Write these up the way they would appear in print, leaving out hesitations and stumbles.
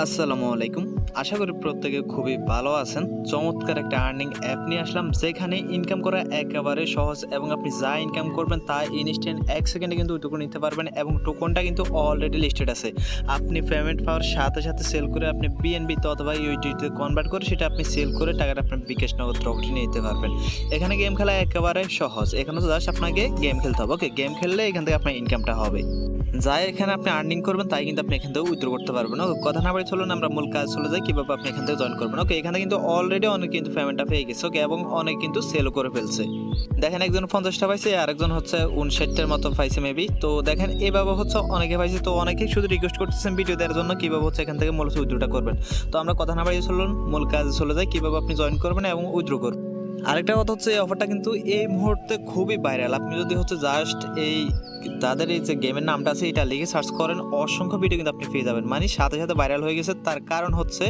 আসসালামু আলাইকুম। আশা করি প্রত্যেকে খুবই ভালো আছেন। চমৎকার একটা আর্নিং অ্যাপ নিয়ে আসলাম যেখানে ইনকাম করা একেবারে সহজ এবং আপনি যা ইনকাম করবেন তা ইনস্ট্যান্ট ১ সেকেন্ডে কিন্তু উইথড্র নিতে পারবেন এবং টোকনটা কিন্তু অলরেডি লিস্টেড আছে। আপনি পেমেন্ট পাওয়ার সাথে সাথে সেল করে আপনি বিএনবি তে অথবা ইউএসডিতে কনভার্ট করে সেটা আপনি সেল করে টাকাটা আপনার বিকাশ নগদ রকেটে নিতে পারবেন। এখানে গেম খেলা একেবারে সহজ। এখানে জাস্ট আপনাকে গেম খেলতে হবে। ওকে, গেম খেললে এখান থেকে আপনার ইনকামটা হবে। যাই এখানে আপনি আর্নিং করবেন তাই কিন্তু আপনি এখান থেকে উইথড্র করতে পারবেন। ওকে, কথা না বাড়ি চলুন আমরা মূল কাজ চলে যাই কিভাবে আপনি এখান থেকে জয়েন করবেন। ওকে, এখানে কিন্তু অলরেডি অনেক কিন্তু পেমেন্টটা পেয়ে গেছে। ওকে, এবং অনেক কিন্তু সেলও করে ফেলছে। দেখেন একজন 50টা পাইছে, আরেকজন হচ্ছে 59টার মতো পাইছে মেবি। তো দেখেন এভাবে হচ্ছে অনেকে পাইছে। তো অনেকেই শুধু রিকোয়েস্ট করতেছেন ভিডিও দেওয়ার জন্য কিভাবে হচ্ছে এখান থেকে মূলত উইথড্রটা করবেন। তো আমরা কথা না বাড়ি চলুন মূল কাজে চলে যাই কিভাবে আপনি জয়েন করবেন এবং উইথড্র করবেন। আরেকটা কথা হচ্ছে এই অফারটা কিন্তু এই মুহূর্তে খুবই ভাইরাল। আপনি যদি হচ্ছে জাস্ট এই তাদের এই যে গেমের নামটা আছে এটা লিখে সার্চ করেন, অসংখ্য ভিডিও কিন্তু আপনি পেয়ে যাবেন। মানে সাথে সাথে ভাইরাল হয়ে গেছে। তার কারণ হচ্ছে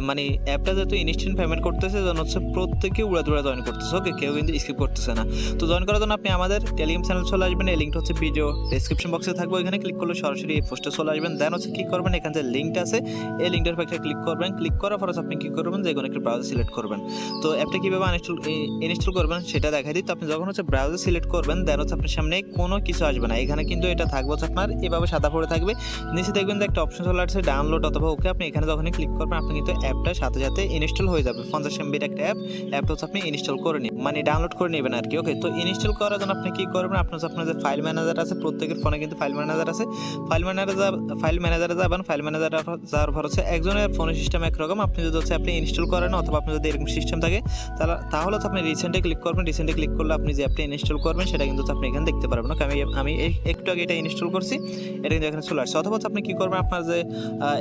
মানে অ্যাপটা যেহেতু ইনস্ট্যান্ট পেমেন্ট করতেছে যেন হচ্ছে প্রত্যেকে উড়া দুড়া জয়েন করতেছে। ওকে, কেউ কিন্তু স্কিপ করতেছে না। তো জয়েন করার জন্য আপনি আমাদের টেলিগ্রাম চ্যানেল চলে আসবেন। এই লিঙ্কটা হচ্ছে ভিডিও ডেসক্রিপশন বক্সে থাকবে, এখানে ক্লিক করলে সরাসরি এই পোস্টে চলে আসবেন। দেন হচ্ছে কি করবেন, এখানে যে লিঙ্কটা আছে এই লিঙ্কটার উপর একটা ক্লিক করবেন। ক্লিক করার পর আপনি কি করবেন, যে কোনো একটা ব্রাউজার সিলেক্ট করবেন। তো অ্যাপটা কীভাবে ইনস্টল করবেন সেটা দেখাই দিই। তো আপনি যখন হচ্ছে ব্রাউজার সিলেক্ট করবেন দেন হচ্ছে আপনার সামনে কোনো কিছু আসবে না। এখানে কিন্তু এটা থাকবে হচ্ছে আপনার এভাবে সাদা পড়ে থাকবে। নিচে দেখবেন যে একটা অপশন চলে আসছে ডাউনলোড অথবা ওকে। আপনি এখানে যখনই ক্লিক করবেন আপনি কিন্তু অ্যাপটা সাথে সাথে ইনস্টল হয়ে যাবে। 50 MB একটা অ্যাপটা হচ্ছে আপনি ইনস্টল করে নিন, মানে ডাউনলোড করে নেবেন আর কি। ওকে, তো ইনস্টল করার জন্য আপনি কি করবেন, আপনার যে ফাইল ম্যানেজার আছে, প্রত্যেকের ফোনে কিন্তু ফাইল ম্যানেজার আছে। ফাইল ম্যানেজারে যাবেন। ফাইল ম্যানেজারে যাওয়ার পর হচ্ছে একজনের ফোনের সিস্টেম একরকম। আপনি যদি হচ্ছে আপনি ইনস্টল করেন অথবা আপনি যদি এরকম সিস্টেম থাকে তাহলে হচ্ছে আপনি রিসেন্টে ক্লিক করবেন। রিসেন্টে ক্লিক করলে আপনি যে অ্যাপটা ইনস্টল করবেন সেটা কিন্তু আপনি এখানে দেখতে পারবেন। ওকে, আমি একটু আগে এটা ইনস্টল করছি, এটা কিন্তু এখানে চলে আসছে। অথবা হচ্ছে আপনি কি করবেন, আপনার যে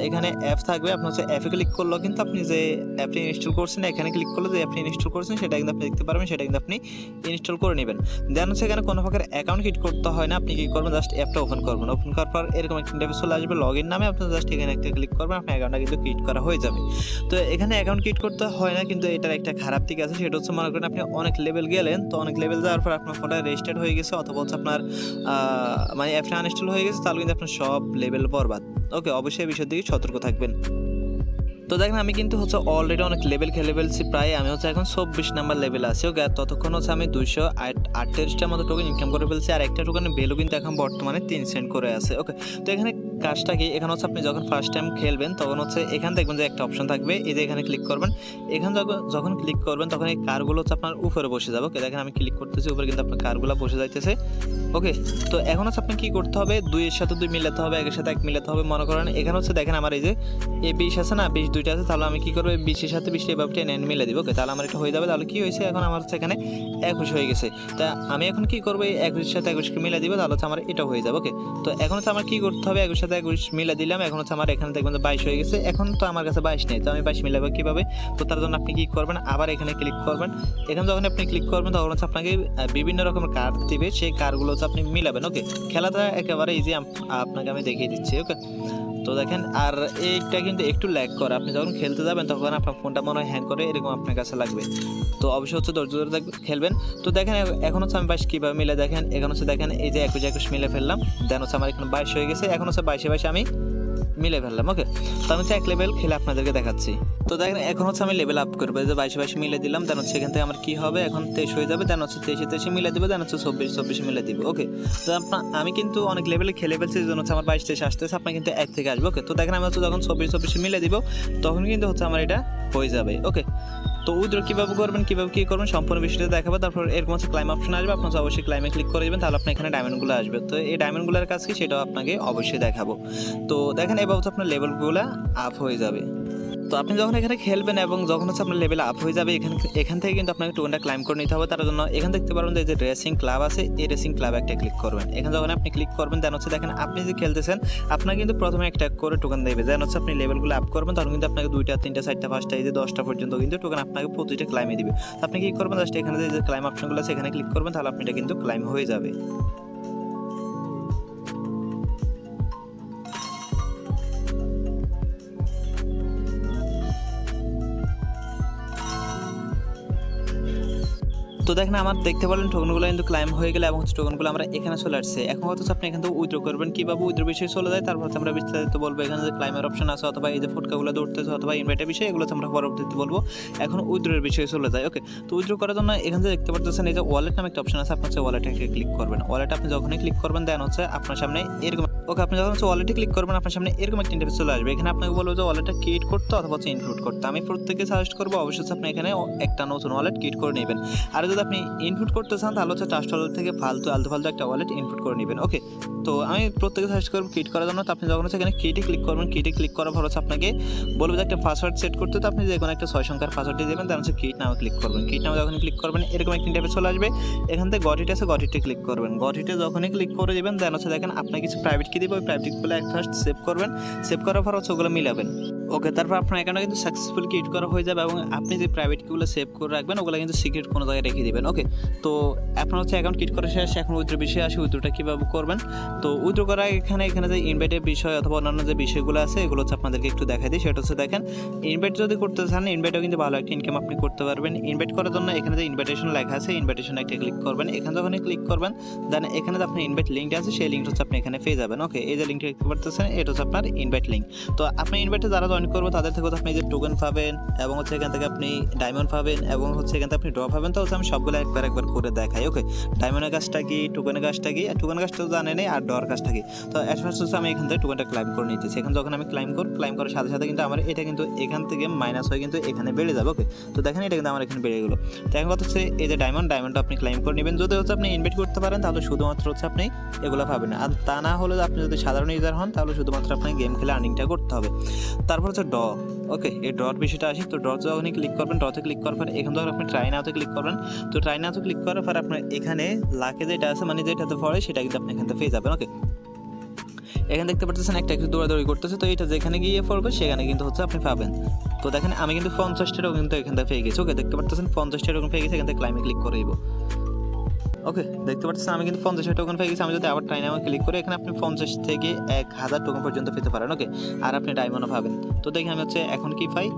এখানে অ্যাপ থাকবে আপনার হচ্ছে অ্যাপে ক্লিক করলেও কিন্তু আপনি যে অ্যাপটি ইনস্টল করছেন এখানে ক্লিক করলে যে অ্যাপটি ইনস্টল করছেন সেটা কিন্তু আপনি দেখতে পারবেন, সেটা কিন্তু আপনি ইনস্টল করে নেবেন। দেন হচ্ছে এখানে কোনো প্রকার অ্যাকাউন্ট ক্রিয়েট করতে হয় না। আপনি কি করবেন, জাস্ট অ্যাপটা ওপেন করবেন। ওপেন করার পর এরকম একটা ইন্টারফেস চলে আসবে লগ ইন নামে। আপনি জাস্ট এখানে একটা ক্লিক করবেন, আপনার অ্যাকাউন্টটা কিন্তু ক্রিয়েট করা হয়ে যাবে। তো এখানে অ্যাকাউন্ট ক্রিয়েট করতে হয় না, কিন্তু এটার একটা খারাপ দিক আছে। সেটা হচ্ছে মনে করেন আপনি অনেক লেভেল গেলেন, তো অনেক লেভেল যাওয়ার পর আপনার ফোনটা রেজিস্টার্ড হয়ে গেছে অথবা হচ্ছে আপনার মানে অ্যাপটা আনইনস্টল হয়ে গেছে, তাহলে কিন্তু আপনার সব লেভেল বরবাদ। ওকে, অবশ্যই এই বিষয়ের দিকে সতর্ক থাকবেন। তো দেখেন আমি কিন্তু হচ্ছে অলরেডি অনেক লেভেল খেলে ফেলছি। প্রায় আমি হচ্ছে এখন 24 নাম্বার লেভেল আছি। ওকে, ততক্ষণ হচ্ছে আমি 238টার মতো টোকেন ইনকাম করে ফেলছি। আর একটা টোকেনের ভ্যালু কিন্তু এখন বর্তমানে 3 সেন্ট করে আছে। ওকে, তো এখানে কাজটা কি, এখানে হচ্ছে আপনি যখন ফার্স্ট টাইম খেলবেন তখন হচ্ছে এখানে দেখবেন যে একটা অপশন থাকবে, এই যে এখানে ক্লিক করবেন। এখানে যখন ক্লিক করবেন তখন এই কারগুলো হচ্ছে আপনার উপরে বসে যাবে। ওকে, দেখেন আমি ক্লিক করতেছি, উপরে কিন্তু আপনার কারগুলো বসে যাইতেছে। ওকে, তো এখন হচ্ছে আপনি কি করতে হবে, 2 এর সাথে 2 মিলাতে হবে, 1 এর সাথে 1 মিলাতে হবে। মনে করেন এখানে হচ্ছে দেখেন আমার এই যে এই 20 আছে না, 20 দুইটা আছে, তাহলে আমি কি করবো 20 এর সাথে 20 এভাবে টেনে মিলে দিব। ওকে, তাহলে আমার এটা হয়ে যাবে। তাহলে কি হয়েছে, এখন আমার হচ্ছে এখানে 21 হয়ে গেছে। তা আমি এখন কি করবো, এই 21 এর সাথে 21কে মিলে দিব, তাহলে হচ্ছে আমার এটা হয়ে যাবে। ওকে, তো এখন হচ্ছে আমার কি করতে হবে, 21 এর সাথে 21 মিলে দিলাম। এখন হচ্ছে আমার এখানে দেখবেন যে 22 হয়ে গেছে। এখন তো আমার কাছে 22 নেই, তো আমি 22 মিলাবো কিভাবে। তো তার জন্য আপনি কি করবেন, আবার এখানে ক্লিক করবেন। এখানে যখন আপনি ক্লিক করবেন তখন হচ্ছে আপনাকে বিভিন্ন রকমের কার্ড দিবে, সেই কার্ডগুলো হচ্ছে আপনি মিলাবেন। ওকে, খেলাটা একেবারে ইজি, আপনাকে আমি দেখিয়ে দিচ্ছি। ওকে, তো দেখেন আর এইটা কিন্তু একটু ল্যাগ করে। আপনি যখন খেলতে যাবেন তখন আপনার ফোনটা মনে হয় হ্যাং করে এরকম আপনার কাছে লাগবে। তো অবশ্যই হচ্ছে ধৈর্য ধরে খেলবেন। তো দেখেন এখন হচ্ছে আমি 22 কীভাবে মিলে, দেখেন এখন হচ্ছে দেখেন এই যে 21 মিলে ফেললাম। দেন হচ্ছে আমার এখানে 22 হয়ে গেছে। এখন হচ্ছে 22 আমি মিলে ফেললাম। ওকে, তো আমি হচ্ছে এক লেভেল খেলে আপনাদেরকে দেখাচ্ছি। তো দেখেন এখন হচ্ছে আমি লেভেল আপ করবো, যে 22 মিলে দিলাম। দেন হচ্ছে এখান থেকে আমার কি হবে, এখন 23 হয়ে যাবে। দেন হচ্ছে 23 মিলে দিবে। দেন হচ্ছে 24 মিলে দিব। ওকে, তো আমি কিন্তু অনেক লেভেলে খেলে ফেলছি, এই জন্য হচ্ছে আমার 22 আসতেছে, আপনার কিন্তু 1 থেকে আসবে। ওকে, তো দেখেন আমি হচ্ছে যখন 24 মিলে দিব তখন কিন্তু হচ্ছে আমার এটা হয়ে যাবে। ওকে, তো উইথড্র কীভাবে করবেন, কীভাবে কী করবেন সম্পূর্ণ বিষয়টা দেখাবো। তারপর এরকম হচ্ছে ক্লাইম অপশন আসবে, আপনার অবশ্যই ক্লাইমে ক্লিক করে দেবেন, তাহলে আপনার এখানে ডায়মন্ডগুলো আসবে। তো এই ডায়মন্ডগুলোর কাজ কি সেটাও আপনাকে অবশ্যই দেখাবো। তো দেখেন এবার হচ্ছে আপনার লেভেলগুলো আপ হয়ে যাবে। তো আপনি যখন এখানে খেলবেন এবং যখন হচ্ছে আপনার লেভেল আপ হয়ে যাবে এখান থেকে কিন্তু আপনাকে টোকেনটা ক্লাইম করে নিতে হবে। তার জন্য এখানে দেখতে পারবেন যে রেসিং ক্লাব আছে, এই রেসিং ক্লাবে একটা ক্লিক করবেন। এখানে যখন আপনি ক্লিক করবেন দেন হচ্ছে দেখেন আপনি যে খেলতেছেন আপনার কিন্তু প্রথমে একটা করে টোকেন দেবে। দেন হচ্ছে আপনি লেভেলগুলো আপ করবেন, তখন কিন্তু আপনাকে 2টা 3টা 4টা 5টা এই যে 10টা পর্যন্ত কিন্তু টোকেন আপনাকে প্রতিটা ক্লাইমে দিবে। আপনি কি করবেন, জাস্ট এখানে যে ক্লাইম অপশনগুলো আছে এখানে ক্লিক করবেন, তাহলে আপনি এটা কিন্তু ক্লাইম হয়ে যাবে। তো দেখেন আমার দেখতে পারলেন টোকেনগুলো কিন্তু ক্লাইম হয়ে গেলে এবং টোকেনগুলো আমরা এখানে চলে আসছে। এখন হচ্ছে আপনি এখান থেকে উইথড্র করবেন, কিভাবে উইথড্র বিষয়ে চলে যায় তারপর হচ্ছে আমরা বিস্তারিত বলবো। এখানে যে ক্লাইমের অপশন আছে অথবা এই যে ফুটকাগুলো দৌড়তেছে অথবা ইনভাইটের বিষয়, এগুলো আমরা পরবর্তীতে বলবো। এখন উইথড্রের বিষয়ে চলে যায়। ওকে, তো উইথড্র করার জন্য এখানে যে দেখতে পাচ্ছেন এই যে ওয়ালেট নামে একটা অপশন আছে, আপনার হচ্ছে ওয়ালেটে ক্লিক করবেন। ওয়ালেট আপনি যখনই ক্লিক করবেন দেন হচ্ছে আপনার সামনে এরকম, ওকে আপনি যখন হচ্ছে ওয়ালেটে ক্লিক করবেন আপনার সামনে এরকম একটা ইন্টারফেস চলে আসবে। এখানে আপনাকে বলবো যে ওয়ালেটটা ক্রিয়েট করতে অথবা হচ্ছে ইনক্লুড করতে। আমি প্রত্যেককে সাজেস্ট করবো অবশ্যই আপনি এখানে একটা নতুন ওয়ালেট ক্রিয়েট করে নেবেন। আর যদি আপনি ইনক্লুড করতে চান তাহলে হচ্ছে ট্রাস্ট ওয়ালেট থেকে আলতু ফালতু একটা ওয়ালেট ইনক্লুড করে নেবেন। ওকে, তো আমি প্রত্যেকে সাজেস্ট করবো ক্রিয়েট করার জন্য। তো আপনি যখন হচ্ছে এখানে ক্রিয়েটে ক্লিক করবেন, ক্রিয়েটে ক্লিক করার পর হচ্ছে আপনাকে বলবো যে একটা পাসওয়ার্ড সেট করতে। তো আপনি যে কোনো একটা 6 সংখ্যার পাসওয়ার্ডটি দেবেন, তার হচ্ছে ক্রিয়েট নামে ক্লিক করবেন। ক্রিয়েট নামে যখন ক্লিক করবেন এরকম একটা ইন্টারফেস চলে আসবে। এখান থেকে গট ইট আছে, গট ইটে ক্লিক করবেন। গট ইটে যখনই ক্লিক করে দেবেন দেন হচ্ছে দেখেন আপনার কিছু প্রাইভেট কি দিবে, ওই প্রাইভেট কিগুলো ফার্স্ট সেভ করবেন। সেভ করার পর হচ্ছে ওগুলো মিলাবেন। ওকে, তারপর আপনার অ্যাকাউন্টে কিন্তু সাকসেসফুল ক্রিয়েট করা হয়ে যাবে এবং আপনি যে প্রাইভেট কিগুলো সেভ করে রাখবেন ওগুলো কিন্তু সিক্রেট কোনো জায়গায় রেখে দিবেন। ওকে, তো আপনার হচ্ছে অ্যাকাউন্ট ক্রিয়েট করা শেষ। এখন উইথড্র বিষয়ে আসি, উইথড্রটা কীভাবে করবেন। তো উইথড্র করা এখানে যে ইনভাইটের বিষয় অথবা অন্যান্য যে বিষয়গুলো আছে এগুলো হচ্ছে আপনাদেরকে একটু দেখাই দিই। সেটা হচ্ছে দেখেন ইনভাইট যদি করতে চান ইনভাইটেও কিন্তু ভালো একটা ইনকাম আপনি করতে পারবেন। ইনভাইট করার জন্য এখানে যে ইনভাইটেশন লেখা আছে ইনভাইটেশন একটা ক্লিক করবেন। এখানে যখনই ক্লিক করবেন দেন এখানে যে আপনার ইনভাইট লিঙ্কটা আছে সেই লিঙ্কটা হচ্ছে আপনি এখানে পেয়ে যাবেন। ওকে, এই যে লিঙ্কটা দেখতে পাচ্ছেন এটা হচ্ছে আপনার ইনভাইট লিঙ্ক। তো আপনি ইনভাইটে যারা জয়েন করবে তাদের থেকে আপনি যে টোকেন পাবেন এবং হচ্ছে এখান থেকে আপনি ডায়মন্ড পাবেন এবং হচ্ছে এখান থেকে আপনি ড্র পাবেন। তো হচ্ছে আমি সবগুলো একবার করে দেখাই। ওকে, ডায়মন্ডের কাজটা কি, টোকেনের কাজটা কি, আর টোকেন কাজটা জানেন আর ডর কাজটা কি। তো অ্যাট ফার্স্ট হচ্ছে আমি এখান থেকে টোকেনটা ক্লাইম করে নিতেছি। এখন যখন আমি ক্লাইম করার সাথে সাথে কিন্তু আমার এটা কিন্তু এখান থেকে মাইনাস হয়ে কিন্তু এখানে বেড়ে যাবে। ওকে, তো দেখেন এটা কিন্তু আমার এখানে বেড়ে গেলো। তো এখন কথা হচ্ছে এই যে ডায়মন্ডটা আপনি ক্লাইম করে নেবেন। যদি হচ্ছে আপনি ইনভাইট করতে পারেন তাহলে শুধুমাত্র হচ্ছে আপনি এগুলো পাবেন, আর তা না হলে আপনি যদি সাধারণ ইউজার হন তাহলে শুধুমাত্র আপনাকে গেম খেলে আর্নিংটা করতে হবে। তারপর হচ্ছে ড। ওকে, এই ডট বিষয়টা আসি। তো ডট যখনই ক্লিক করবেন, ডতে ক্লিক করার পর এখান থেকে আপনি ট্রাই নাওতে ক্লিক করবেন। তো ট্রাই নাওতে ক্লিক করার পর আপনার এখানে লাখে যেটা আছে মানে যেটাতে পড়ে সেটা কিন্তু আপনি এখান থেকে পেয়ে যাবেন। ওকে, এখানে দেখতে পাচ্ছেন একটা কিছু দৌড়াদৌড়ি করতেছে। তো এটা যেখানে গিয়ে পড়বে সেখানে কিন্তু হচ্ছে আপনি পাবেন। তো দেখেন আমি কিন্তু 50টারও কিন্তু এখান থেকে পেয়ে গেছি। ওকে, দেখতে পাচ্ছেন 50টার এরকম পেয়ে গেছি। এখান থেকে ক্লাইমে ক্লিক করে দিব। ওকে, দেখতে পাচ্ছেন আমি কিন্তু 50 টোকেন পেয়ে গেছি। আমি যদি আবার ট্রাই নাও ক্লিক করি এখানে আপনি 50 থেকে 1000 টোকেন পর্যন্ত পেতে পারেন। ওকে, আর আপনি ডায়মন্ডও পাবেন। তো দেখি আমি হচ্ছে এখন কি পাই।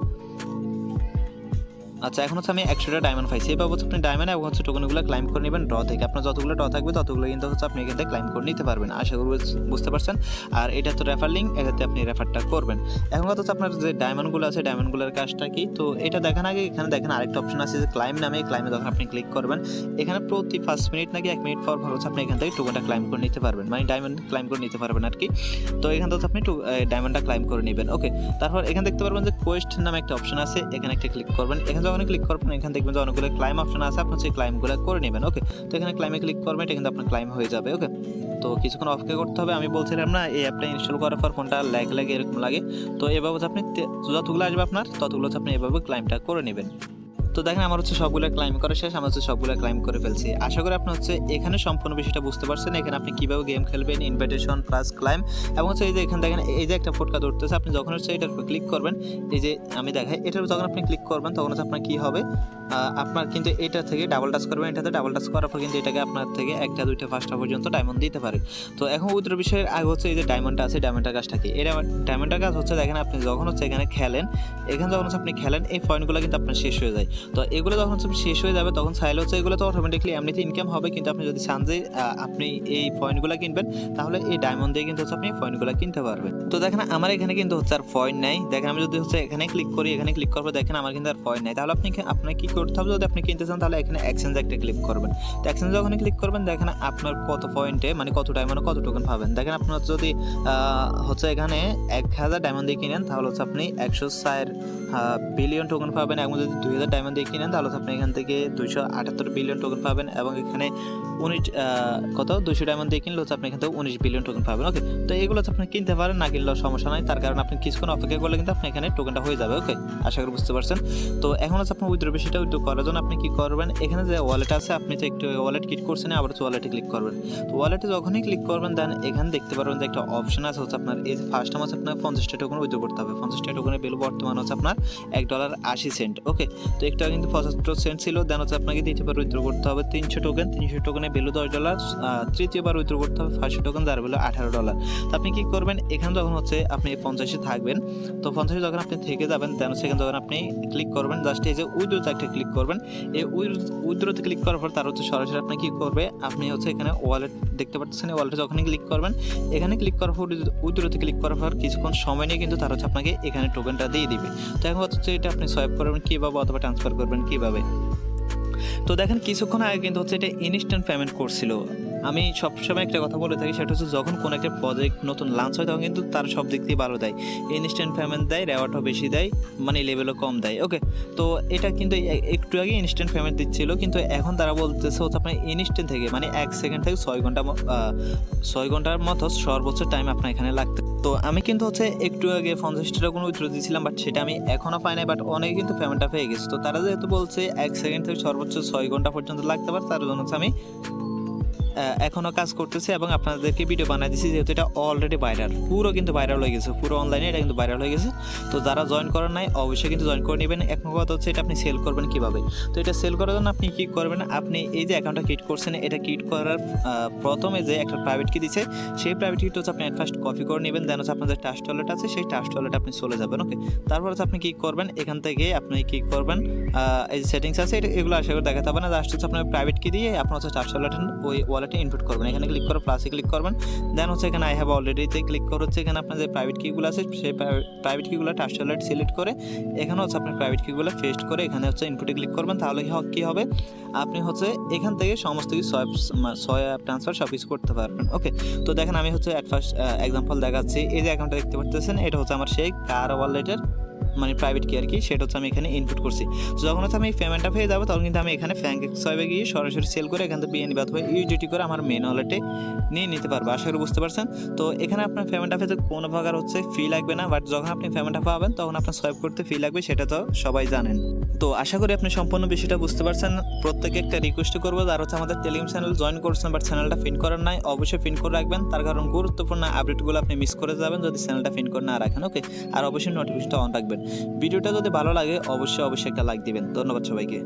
আচ্ছা, এখন হচ্ছে আমি 100টা ডায়মন্ড পাইছি। এবার হচ্ছে আপনি ডায়মন্ড এবং হচ্ছে টোকেনগুলো ক্লাইম করে নেবেন ড্র থেকে। আপনার যতগুলো ড্র থাকবে ততগুলো কিন্তু হচ্ছে আপনি এখান থেকে ক্লাইম করে নিতে পারবেন। আশা করি বুঝতে পারছেন। আর এটা তো রেফার লিঙ্ক, এটাতে আপনি রেফারটা করবেন। এখন কথা হচ্ছে আপনার যে ডায়মন্ডগুলো আছে ডায়মন্ডগুলোর কাজটা কি। তো এটা দেখার আগে এখানে দেখেন আরেকটা অপশন আছে যে ক্লাইম নামে। ক্লাইমে যখন আপনি ক্লিক করবেন এখানে প্রতি 5 মিনিট নাকি 1 মিনিট পর হচ্ছে আপনি এখান থেকে টোকেনটা ক্লাইম করে নিতে পারবেন, মানে ডায়মন্ড ক্লাইম করে নিতে পারবেন আর কি। তো এখান থেকে আপনি ডায়মন্ডটা ক্লাইম করে নেবেন। ওকে, তারপর এখানে দেখতে পারবেন যে কোয়েস্ট নামে একটা অপশন আছে, এখানে একটা ক্লিক করবেন। এখানে যখন ক্লিক করবেন এখানে দেখবেন যে অনেকগুলো ক্লাইম অপশন আছে, আপনি সেই ক্লাইমগুলো করে নেবেন। ওকে, তো এখানে ক্লাইমে ক্লিক করবেন, এটা কিন্তু আপনার ক্লাইম হয়ে যাবে। ওকে, তো কিছুক্ষণ অপেক্ষা করতে হবে। আমি বলছিলাম না এই অ্যাপটা ইনস্টল করার পর ফোনটা লাগে এরকম লাগে। তো এভাবে আপনি যতগুলো আসবে আপনার ততগুলো আপনি এভাবে ক্লাইমটা করে নেবেন। তো দেখেন আমার হচ্ছে সবগুলো ক্লাইম করা শেষ। আমি হচ্ছে সবগুলো ক্লাইম করে ফেলছি। আশা করি আপনি হচ্ছে এখানে সম্পূর্ণ বিষয়টা বুঝতে পারছেন। এখানে আপনি কীভাবে গেম খেলবেন, ইনভাইটেশন প্লাস ক্লাইম এবং হচ্ছে এই যে এখানে দেখেন এই যে একটা ফটকা ধরতেছে। আপনি যখন হচ্ছে এটার উপর ক্লিক করবেন, এই যে আমি দেখাই এটার যখন আপনি ক্লিক করবেন তখন হচ্ছে আপনার কী হবে, আপনার কিন্তু এটা থেকে ডাবল টাচ করবেন। এটাতে ডাবল টাচ করার পর কিন্তু এটাকে আপনার থেকে 1টা 2টা 5টা পর্যন্ত ডায়মন্ড দিতে পারে। তো এখন উইথড্র বিষয়ের আগে হচ্ছে এই যে ডায়মন্ডটা আছে, ডায়মন্ডটার কাজটা কি। এই ডায়মন্ডটার কাজ হচ্ছে দেখেন আপনি যখন হচ্ছে এখানে খেলেন, এখানে যখন হচ্ছে আপনি খেলেন এই পয়েন্টগুলো কিন্তু আপনার শেষ হয়ে যায়। তো এগুলো যখন হচ্ছে শেষ হয়ে যাবে তখন চাইলে হচ্ছে এগুলো তো অটোমেটিকলি এমনিতে ইনকাম হবে, কিন্তু আপনি যদি চান যে আপনি এই পয়েন্টগুলো কিনবেন তাহলে এই ডায়মন্ড দিয়ে কিন্তু হচ্ছে আপনি পয়েন্টগুলো কিনতে পারবেন। তো দেখেন আমার এখানে কিন্তু হচ্ছে আর পয়েন্ট নাই। দেখেন আমি যদি হচ্ছে এখানে ক্লিক করি, এখানে ক্লিক করবো, দেখেন আমার কিন্তু আর পয়েন্ট নাই। তাহলে আপনার কি করতে হবে, যদি আপনি কিনতে চান তাহলে এখানে এক্সচেঞ্জ একটা ক্লিক করবেন। তো এক্সচেঞ্জ যখন ক্লিক করবেন দেখেন আপনার কত পয়েন্টে মানে কত ডায়মন্ড কত টোকেন পাবেন। দেখেন আপনার যদি হচ্ছে এখানে 1000 ডায়মন্ড দিয়ে কিনেন তাহলে হচ্ছে আপনি 104 বিলিয়ন টোকেন পাবেন, এবং যদি 2000 ডায়মন্ড দিয়ে কিনেন তাহলে আপনি এখান থেকে 278 বিলিয়ন টোকেন পাবেন, এবং এখানে 200 ডায়মন্ড দিয়ে কিনলে হচ্ছে আপনি এখান থেকে 19 বিলিয়ন টোকেন পাবেন। ওকে, তো এগুলো হচ্ছে আপনি কিনতে পারেন, না কিনলেও সমস্যা নাই। তার কারণ আপনি কিছুক্ষণ অপেক্ষা করলে কিন্তু আপনি এখানে টোকেনটা হয়ে যাবে। ওকে, আশা করি বুঝতে পারছেন। তো এখন হচ্ছে আপনার উইথড্র বিষয়টা উইথড্র করার জন্য আপনি কি করবেন, এখানে যে ওয়ালেট আছে আপনি তো একটু ওয়ালেট ক্লিক করছেন, আবার হচ্ছে ওয়ালেটে ক্লিক করবেন। তো ওয়ালেটে যখনই ক্লিক করবেন দেন এখানে দেখতে পারবেন যে একটা অপশন আছে হচ্ছে আপনার এই ফার্স্ট টাইম হচ্ছে আপনার 50টা টোকেন উইথড্র করতে হবে। 50টা টোকেনের ভ্যালু বর্তমানে হচ্ছে আপনার $1.80। ওকে, তো একটু টাকা কিন্তু 75 সেন্ট ছিল। দেন হচ্ছে আপনাকে দ্বিতীয়বার উইথড্র করতে হবে 300 টোকেন। 300 টোকেনের ভ্যালু $10। তৃতীয়বার উইথড্র করতে হবে 500 টোকেন, যার ভ্যালু $18। তো আপনি কি করবেন, এখানে যখন হচ্ছে আপনি 50-এ থাকবেন, তো 50-এ যখন আপনি থেকে যাবেন, দেন সেখানে যখন আপনি ক্লিক করবেন, জাস্ট এই যে উইথড্রোতে একটা ক্লিক করবেন। এই উইথড্রোতে ক্লিক করার পর তার হচ্ছে সরাসরি আপনি কি করবে, আপনি হচ্ছে এখানে ওয়ালেট দেখতে পাচ্ছেন, এই ওয়ালেটে যখনই ক্লিক করবেন, এখানে ক্লিক করার পর উইথড্রোতে ক্লিক করার পর কিছুক্ষণ সময় নিয়ে কিন্তু তার হচ্ছে আপনাকে এখানে টোকেনটা দিয়ে দিবে। তো এখন হচ্ছে এটা আপনি সোয়াইপ করবেন কীভাবে অথবা ট্রান্সফার করবেন কীভাবে। তো দেখেন কিছুক্ষণ আগে কিন্তু হচ্ছে এটা ইনস্ট্যান্ট পেমেন্ট করছিল। আমি সবসময় একটা কথা বলে থাকি, সেটা হচ্ছে যখন কোনো একটা প্রজেক্ট নতুন লঞ্চ হয় তখন কিন্তু তার সব দিক দিয়ে ভালো দেয়, ইনস্ট্যান্ট পেমেন্ট দেয়, রেওয়ার্ডও বেশি দেয়, মানে লেভেলও কম দেয়। ওকে, তো এটা কিন্তু একটু আগে ইনস্ট্যান্ট পেমেন্ট দিচ্ছিল, কিন্তু এখন তারা বলতেছে হচ্ছে আপনার ইনস্ট্যান্ট থেকে মানে 1 সেকেন্ড থেকে 6 ঘন্টার মতো সর্বোচ্চ টাইম আপনার এখানে লাগতে। তো আমি কিন্তু হচ্ছে একটু আগে 50 টাকা কোনো উইথড্র দিয়েছিলাম, বাট সেটা আমি এখনও পাই নাই, বাট অনেকে কিন্তু পেমেন্টটা পেয়ে গেছে। তো তারা যেহেতু বলছে 1 সেকেন্ড থেকে সর্বোচ্চ 6 ঘন্টা পর্যন্ত লাগতে পারে, তার জন্য হচ্ছে আমি এখনও কাজ করতেছি এবং আপনাদেরকে ভিডিও বানিয়ে দিচ্ছি, যেহেতু এটা অলরেডি ভাইরাল, পুরো কিন্তু ভাইরাল হয়ে গেছে, পুরো অনলাইনে এটা কিন্তু ভাইরাল হয়ে গেছে। তো যারা জয়েন করেন নাই অবশ্যই কিন্তু জয়েন করে নেবেন। এখন কথা হচ্ছে এটা আপনি সেল করবেন কীভাবে। তো এটা সেল করার জন্য আপনি কী করবেন, আপনি এই যে অ্যাকাউন্টটা ক্রিয়েট করছেন, এটা ক্রিয়েট করার প্রথমে যে একটা প্রাইভেট কি দিচ্ছে, সেই প্রাইভেট কিটা হচ্ছে আপনি ফার্স্ট কপি করে নেবেন। দেন হচ্ছে আপনার যে টাস্ক ওয়ালেট আছে, সেই টাস্ক ওয়ালেটে আপনি চলে যাবেন। ওকে, তারপর হচ্ছে আপনি কী করবেন, এখান থেকে আপনি কী করবেন, এই যে সেটিংস আছে এগুলো আশা করে দেখাতে হবে না, জাস্ট হচ্ছে আপনার প্রাইভেট কি দিয়ে আপনার হচ্ছে টাস্ক ওয়ালেট ওই ওয়ালেটে ইনপুট করবেন। এখানে ক্লিক করে প্লাসে ক্লিক করবেন। দেন হচ্ছে এখানে আই হ্যাভ অলরেডিতে ক্লিক করে হচ্ছে এখানে আপনার যে প্রাইভেট কিগুলো আছে, সেই প্রাইভেট কিগুলো টাস্ক ওয়ালেট সিলেক্ট করে এখানে হচ্ছে আপনার প্রাইভেট কিগুলো পেস্ট করে এখানে হচ্ছে ইনপুটে ক্লিক করবেন। তাহলে কি হবে, আপনি হচ্ছে এখান থেকে সমস্ত কিছু সোয়াইপ ট্রান্সফার সব কিছু করতে পারবেন। ওকে, তো দেখেন আমি হচ্ছে অ্যাট ফার্স্ট এক্সাম্পল দেখাচ্ছি। এই যে অ্যাকাউন্টটা দেখতে পাচ্ছেন, এটা হচ্ছে আমার সেই কার ওয়ালেটের মানে প্রাইভেট কি আর কি, সেটা হচ্ছে আমি এখানে ইনপুট করছি। যখন হচ্ছে আমি পেমেন্টটা পেয়ে যাবো, তখন কিন্তু আমি এখানে ব্যাঙ্ক সোয়াইপে গিয়ে সরাসরি সেল করে এখান থেকে বিএনবি অথবা ইউডিটি করে আমার মেন ওয়ালেটে নিয়ে নিতে পারবো। আশা করি বুঝতে পারছেন। তো এখানে আপনার পেমেন্টটা পেতে কোনো প্রকার হচ্ছে ফি লাগবে না, বাট যখন আপনি পেমেন্টটা পাবেন তখন আপনার সোয়াইপ করতে ফি লাগবে, সেটা তো সবাই জানেন। তো আশা করি আপনি সম্পূর্ণ বিষয়টা বুঝতে পারছেন। প্রত্যেকে একটা রিকোয়েস্ট করবো, আর হচ্ছে আমাদের টেলিগ্রাম চ্যানেল জয়েন করছেন বাট চ্যানেলটা পিন করার নাই, অবশ্যই পিন করে রাখবেন, তার কারণ গুরুত্বপূর্ণ আপডেটগুলো আপনি মিস করে যাবেন যদি চ্যানেলটা পিন করে না রাখেন। ওকে, আর অবশ্যই নোটিফিকেশনটা অন রাখবেন। ভিডিওটা যদি ভালো লাগে অবশ্যই একটা লাইক দিবেন। ধন্যবাদ সবাইকে।